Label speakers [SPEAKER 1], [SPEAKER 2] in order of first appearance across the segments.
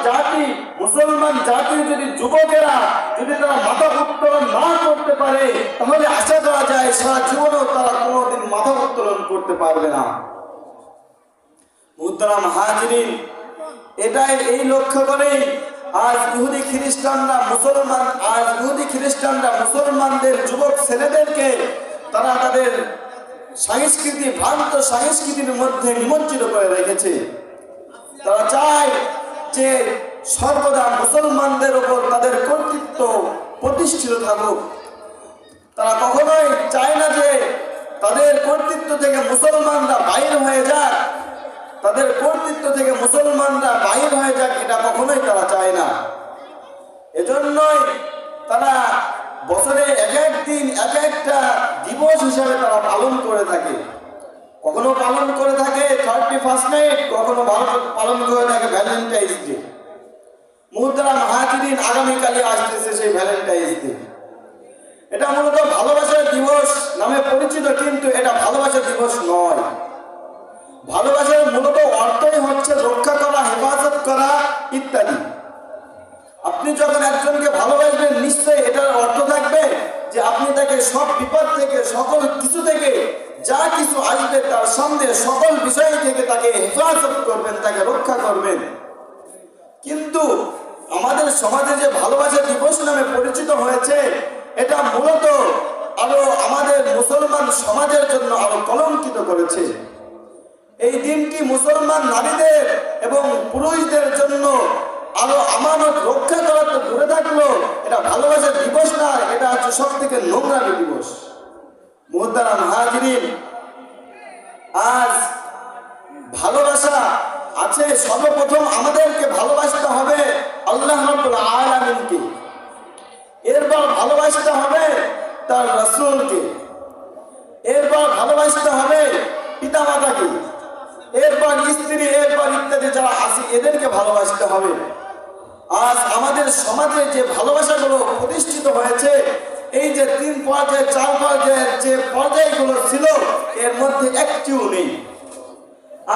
[SPEAKER 1] জাতি, মুসলমান জাতির যদি যুবকেরা যদি তারা মাথা উত্তোলন না করতে পারে, তাহলে আশা করা যায় সারা জীবনেও তারা কোনোদিন মাথা উত্তোলন করতে পারবে না। মুহতারাম হাজিরিন, এটাই এই লক্ষ্য করেই আজ ইহুদি খ্রিস্টানরা মুসলমানদের যুবক ছেলেদেরকে তারা তাদের সংস্কৃতি, ভ্রান্ত সংস্কৃতির মধ্যে নিমজ্জিত করে রেখেছে। তারা চায় যে সর্বদা মুসলমানদের উপর তাদের কর্তৃত্ব প্রতিষ্ঠিত থাকুক। তারা কখনোই চায় না যে তাদের কর্তৃত্ব থেকে মুসলমানরা বাইর হয়ে যাক, এটা কখনোই তারা চায় না। এজন্যই তারা বছরে এক এক দিন এক একটা দিবস হিসাবে তারা পালন করে থাকে। কখনো পালন করে থাকে 31 নাইট, কখনো পালন করে থাকে ভ্যালেন্টাইন্স ডে। মুহতারাম হাজিরিন, আগামীকালই আসতেছে সেই ভ্যালেন্টাইন্স ডে। এটা মূলত ভালোবাসার দিবস নামে পরিচিত, কিন্তু এটা ভালোবাসার দিবস নয়। ভালোবাসার মূলত অর্থই হচ্ছে রক্ষা করা, হেফাজত করা ইত্যাদি। আপনি যখন একজনকে ভালোবাসবেন, নিশ্চয়ই এটার অর্থ থাকবে যে আপনি তাকে সব বিপদ থেকে, সকল কিছু থেকে, যা কিছু আসবে তার সামনে সকল বিষয় থেকে তাকে হেফাজত করবেন, তাকে রক্ষা করবেন। কিন্তু আমাদের সমাজে যে ভালোবাসা দিবস নামে পরিচিত হয়েছে, এটা মূলত আরো আমাদের মুসলমান সমাজের জন্য আরো কলঙ্কিত করেছে। এই দিনটি মুসলমান নারীদের এবং পুরুষদের জন্য আরো আমানত রক্ষা করা তো দূরে থাকলো, এটা ভালোবাসার দিবস না, এটা হচ্ছে সব থেকে নোংরামি দিবস। মুহতারাম হাজিরিন, আজ ভালোবাসা আছে, সর্বপ্রথম আমাদেরকে ভালোবাসতে হবে আল্লাহ রাব্বুল আলামিনকে, এরপর ভালোবাসতে হবে তার রাসূলকে, এরপর ভালোবাসতে হবে পিতামাতাকে, এরপর স্ত্রী, এরপর ইত্যাদি যারা আছে এদেরকে ভালোবাসতে হবে। আজ আমাদের সমাজে যে ভালোবাসাগুলো প্রতিষ্ঠিত হয়েছে, এই যে 3 পর্যায়ে 4 পর্যায়ের যে পর্যায়গুলো ছিল, এর মধ্যে একটিও নেই।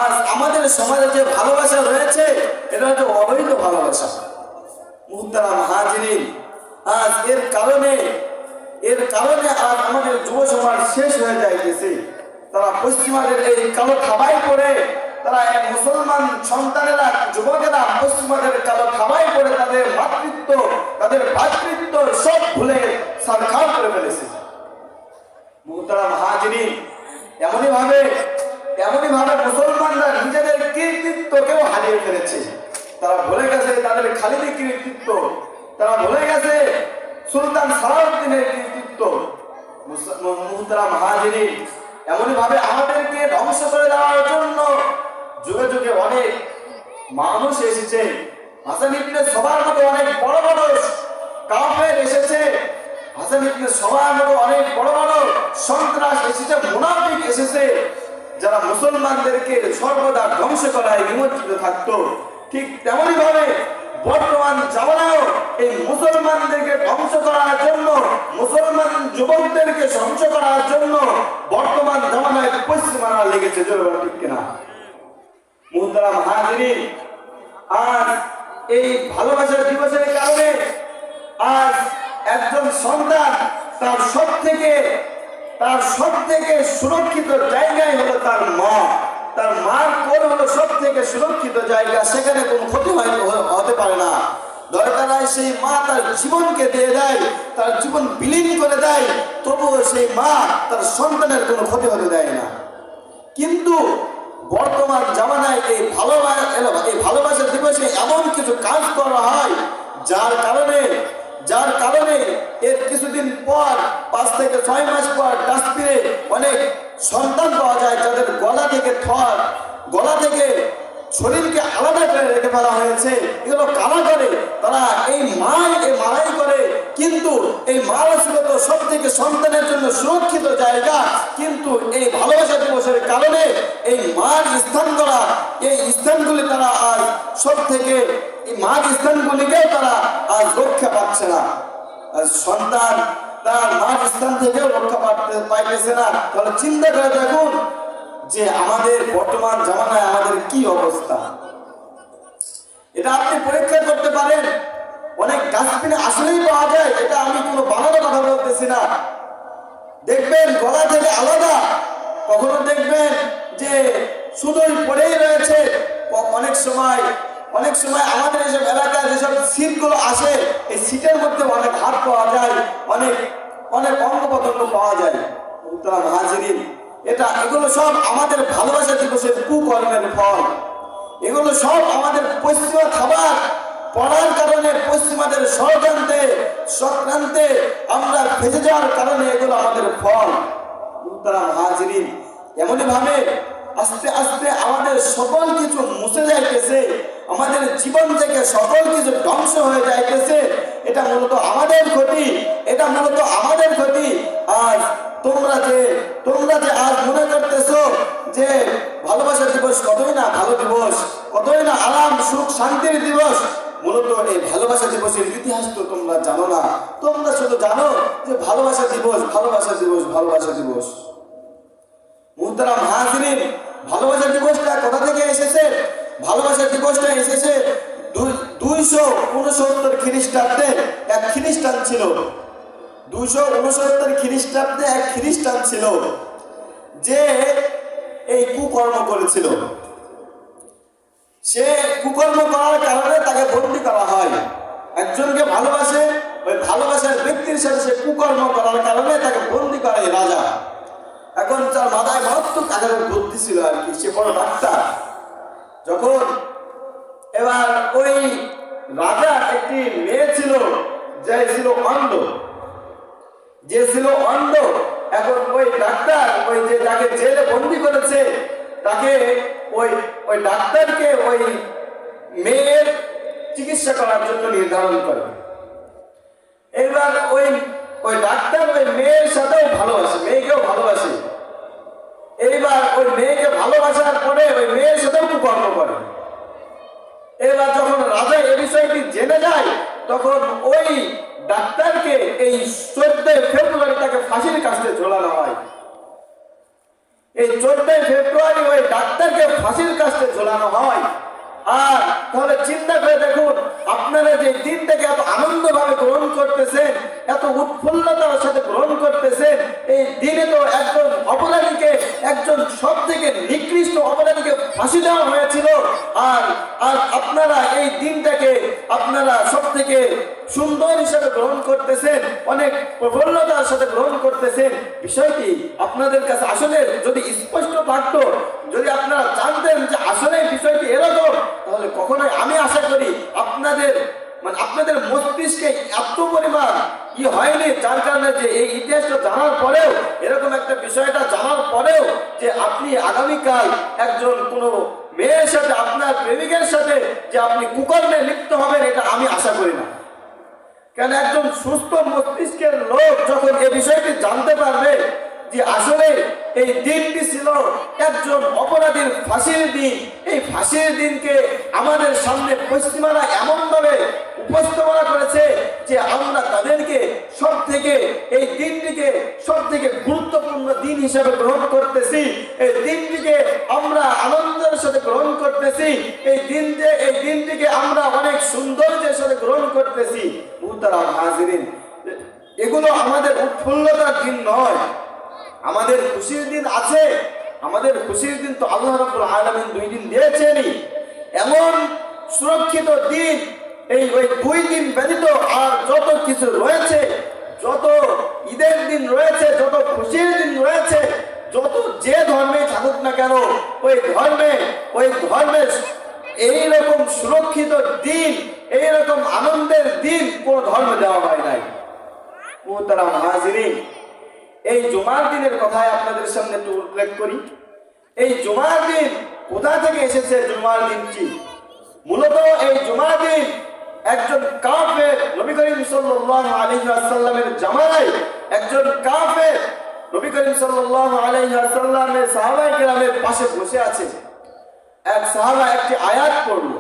[SPEAKER 1] আজ আমাদের সমাজে যে ভালোবাসা রয়েছে, এটা হচ্ছে অবৈধ ভালোবাসা। মুহতারাম হাজিরিন, আজ এর কারণে আজ আমাদের যুব সমাজ শেষ হয়ে যাইতেছে। তারা পশ্চিমাদের এই কালো থাবায় পড়ে, তারা মুসলমান সন্তানেরা, যুবকেরা পশ্চিমাদের কালো থাবায় পড়ে তাদের মাতৃত্ব, তাদের ভাতৃত্ব সব ভুলে সারখার করে ফেলেছে। মুহতারাম হাজিরিন, এমনই ভাবে মুসলমানরা নিজেদের কৃতিত্বকেও হারিয়ে ফেলেছে। তারা ভুলে গেছে তাদের খালিদি কৃতিত্ব, তারা ভুলে গেছে সুলতান সালাউদ্দিনের কৃতিত্ব। মুহতারাম হাজিরিন, এমনই ভাবে আমাদেরকে ধ্বংস করে দেওয়ার জন্য যুগে যুগে অনেক মানুষ এসেছে। হাসান ইবনে সবার মতো অনেক বড় বড় কাফের এসেছে, হাসান ইবনে সবার মতো অনেক বড় বড় সন্ত্রাস এসেছে, মুনাফিক এসেছে, যারা মুসলমানদেরকে সর্বদা ধ্বংস করায় নিমজ্জিত থাকতো। ঠিক তেমনই ভাবে বর্তমান জামানায়ও এই মুসলমানদেরকে ধ্বংস করার জন্য, মুসলমান যুবকদেরকে ধ্বংস করার জন্য বর্তমান জামানায় পশ্চিমারা লেগেছে। জোরে ঠিক কিনা? মুহতারাম হাজিরিন, আজ এই ভালোবাসার দিবসের কারণে আজ একজন সন্তান তার সব থেকে সুরক্ষিত জায়গায় হলো তার মা। তার মার কোল হলো সব থেকে সুরক্ষিত জায়গা, সেখানে কোনো ক্ষতি হতে পারে না। দরকার হয় সেই মা তার জীবনকে দিয়ে দেয়, তার জীবন বিলীন করে দেয়, তবুও সেই মা তার সন্তানের কোনো ক্ষতি হতে দেয় না। কিন্তু বর্তমান জামানায় এই ভালোবাসা দিবসে এমন কিছু কাজ করা হয়, যার কারণে এর কিছুদিন পর 5 থেকে 6 মাস পর ডাস্টবিনে অনেক সন্তান পাওয়া যায়, যাদের গলা থেকে শরীরকে আলাদা করে রেখে ফেলা হয়েছে। এগুলো কারা করে? তারা এই মারাই করে। কিন্তু এই মারা ছিল তো সব থেকে সন্তানের জন্য সুরক্ষিত জায়গা, কিন্তু এই ভালোবাসা দিবসের কারণে এই মার স্থানগুলি তারা আজ সব থেকে এই মার স্থানগুলিকে তারা আজ রক্ষা পাচ্ছে না। আর সন্তান তার মার স্থান থেকেও রক্ষা পাইতেছে না। তাহলে চিন্তা করে দেখুন যে আমাদের বর্তমান জামানায় আমাদের কি অবস্থা। এটা আপনি পরীক্ষা করতে পারেন। অনেক ডাস্টবিনে আসলেই পাওয়া যায়, এটা আমি কোনো বানানো কথা বলতেছি না। দেখবেন গলা থেকে আলাদা, কখনো দেখবেন যে শুধুই পড়েই রয়েছে। অনেক সময় আমাদের এসব এলাকায় যেসব সিটগুলো আসে, এই সিটের মধ্যে অনেক হাত পাওয়া যায়, অনেক অনেক অঙ্গ প্রত্যঙ্গ পাওয়া যায়। মুহতারাম হাজিরিন, এগুলো সব আমাদের ভালোবাসা দিবসের কুকর্মের ফল। এগুলো সব আমাদের পশ্চিমা খাবার পড়ার কারণে, পশ্চিমাদের চক্রান্তে আমরা ফেসে যাওয়ার কারণে এগুলো আমাদের ফল। মুহতারাম হাজিরিন, এমনই ভাবে আস্তে আস্তে আমাদের সকল কিছু মুছে যাইতেছে, আমাদের জীবন থেকে সকল কিছু ধ্বংস হয়ে যাইতেছে। এটা মূলত আমাদের ক্ষতি, এটা মূলত আমাদের ক্ষতি। আজ তোমরা যে আজ মনে করতেছো যে ভালোবাসা দিবস কতই না ভালো দিবস, কতই না আরাম সুখ শান্তির দিবস, মূলত এই ভালোবাসা দিবসের ইতিহাস তো তোমরা জানো না। তোমরা শুধু জানো যে ভালোবাসা দিবস, ভালোবাসা দিবস, ভালোবাসা দিবস। মুহতারাম হাজিরিন, ভালোবাসা দিবসটা কোথা থেকে এসেছে? ভালোবাসা দিবসটা এসেছে 269 খ্রিস্টাব্দে এক খ্রিস্টান ছিল। 269 খ্রিস্টাব্দে এক খ্রিস্টান ছিল যে এই কুকর্ম করেছিল। সে কুকর্ম করার কারণে তাকে বন্দী করা হয়। একজনকে ভালোবাসে, ওই ভালোবাসার ব্যক্তির সাথে সে কুকর্ম করার কারণে তাকে বন্দী করে রাজা। এখন তার মাথায় মারাত্মক আঘাতের বুদ্ধি ছিল আর কি, সে বড় ডাক্তার। যখন এবার ওই রাজার একটি মেয়ে ছিল, যে ছিল অন্ধ। এখন ওই ডাক্তার, ওই যে যাকে জেলে বন্দী করেছে, তাকে ওই ডাক্তারকে ওই মেয়ের চিকিৎসা করার জন্য নির্ধারণ করে। এবার ওই ডাক্তার ওই মেয়ের সাথেও ভালোবাসে, মেয়েকেও ভালোবাসে। এইবার ওই মেয়েকে ভালোবাসার পরে ওই মেয়ের সাথেও কুকর্ম করে। এবার যখন রাজা এই বিষয়টি জেনে যায়, তখন ওই ডাক্তারকে এই 14 ফেব্রুয়ারি তাকে ফাঁসির কাস্টে ঝোলানো হয়। এই 14 ফেব্রুয়ারি ওই ডাক্তারকে ফাঁসির কাস্টে ঝোলানো হয়। আর তাহলে চিন্তা করে দেখুন, আপনারা যে দিনটাকে এত আনন্দভাবে গ্রহণ করতেছেন, এত উৎফুল্লতার সাথে গ্রহণ করতেছেন, এই দিনে তো একজন সব থেকে নিকৃষ্ট অপরাধীকে ফাঁসি দেওয়া হয়েছিল। আর আপনারা এই দিনটাকে আপনারা সব থেকে সুন্দর হিসাবে গ্রহণ করতেছেন, অনেক প্রফুল্লতার সাথে গ্রহণ করতেছেন। বিষয়টি আপনাদের কাছে আসলে যদি স্পষ্ট থাকতো, যদি আপনারা জানতেন যে আসলে বিষয়টি এরকম, তাহলে কখনোই আমি আশা করি আপনাদের মস্তিষ্কে এত পরিমাণ হয়নি, যার কারণে যে এই ইতিহাসটা জানার পরেও, এরকম একটা বিষয়টা জানার পরেও যে আপনি আগামীকাল একজন কোনো মেয়ের সাথে, আপনার প্রেমিকের সাথে যে আপনি কুকর্মে লিপ্ত হবেন, এটা আমি আশা করি না। কেন একজন সুস্থ মস্তিষ্কের লোক যখন এই বিষয়টি জানতে পারবে যে আসলে এই দিনটি ছিল একজন অপরাধীর ফাঁসির দিন, এই ফাঁসির দিনকে আমাদের সামনে পশ্চিমারা এমনভাবে উপস্থাপনা করেছে যে আমরা তাদেরকে এই দিনটিকে সব থেকে গুরুত্বপূর্ণ দিন হিসাবে গ্রহণ করতেছি। এই দিনটিকে আমরা আনন্দের সাথে গ্রহণ করতেছি। এই দিনটিকে আমরা অনেক সৌন্দর্যের সাথে গ্রহণ করতেছি। মুহতারাম হাজিরিন, এগুলো আমাদের উৎফুল্লতার দিন নয়, আমাদের খুশির দিন আছে। আমাদের খুশির দিন তো আল্লাহ রাব্বুল আলামিন 2 দিন দিয়েছেনই। এমন সুরক্ষিত দিন ওই 2 দিন ব্যতীত আর যত কিছু রয়েছে, যত ঈদের দিন রয়েছে, যত খুশির দিন রয়েছে, যত যে ধর্মে থাকুক না কেন, ওই ধর্মের এইরকম সুরক্ষিত দিন, এইরকম আনন্দের দিন কোন ধর্মে দেওয়া হয় নাই। মুহতারাম হাজিরিন, এই জুমার দিনের কথাই আপনাদের সামনে একটু উল্লেখ করি। এই জুমার দিন কোথা থেকে এসেছে? জুমার দিনটি মূলত এই জুমার দিন একজন কাফের, নবী করিম সাল্লাল্লাহু আলাইহি ওয়াসাল্লামের জামানায় একজন কাফের নবী করিম সাল্লাল্লাহু আলাইহি ওয়াসাল্লামের সাহাবায়ে কেরামের পাশে বসে আছে। এক সাহাবা একটি আয়াত পড়ল।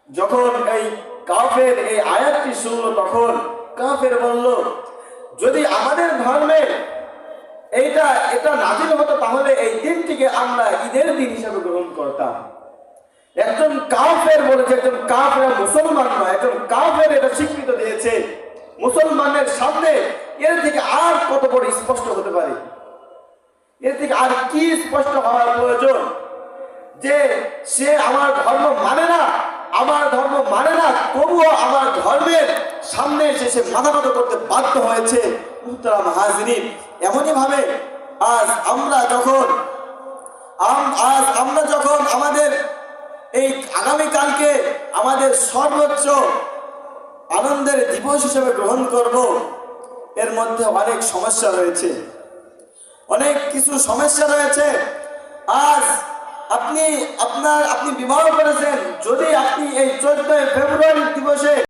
[SPEAKER 1] যখন এই কাফের এই আয়াতটি শুনল, তখন কাফের বলল, যদি আমাদের ধর্মে এটা নাজিল হতো, তাহলে এই দিনটিকে আমরা ঈদের দিন হিসেবে গ্রহণ করতাম। একজন কাফের বলেছে, একজন কাফের মুসলমান নয়, একজন কাফের এটা স্বীকৃত দিয়েছে মুসলমানের সামনে। এর থেকে আর কত বড় স্পষ্ট হতে পারে? এর থেকে আর কি স্পষ্ট হওয়ার প্রয়োজন যে সে আমার ধর্ম মানে না, আমার ধর্ম মানে না, তবুও আমার ধর্মের সামনে এসে সে মাথা নত করতে বাধ্য হয়েছে। মুহতারাম হাজিরিন, এমনই ভাবে আজ আমরা যখন আমাদের এই আগামীকালকে আমাদের সর্বোচ্চ আনন্দের দিবস হিসেবে গ্রহণ করব, এর মধ্যে অনেক সমস্যা রয়েছে, অনেক কিছু সমস্যা রয়েছে। আজ আপনি বিবাহ করেছেন, যদি আপনি এই 14 ফেব্রুয়ারি দিবসে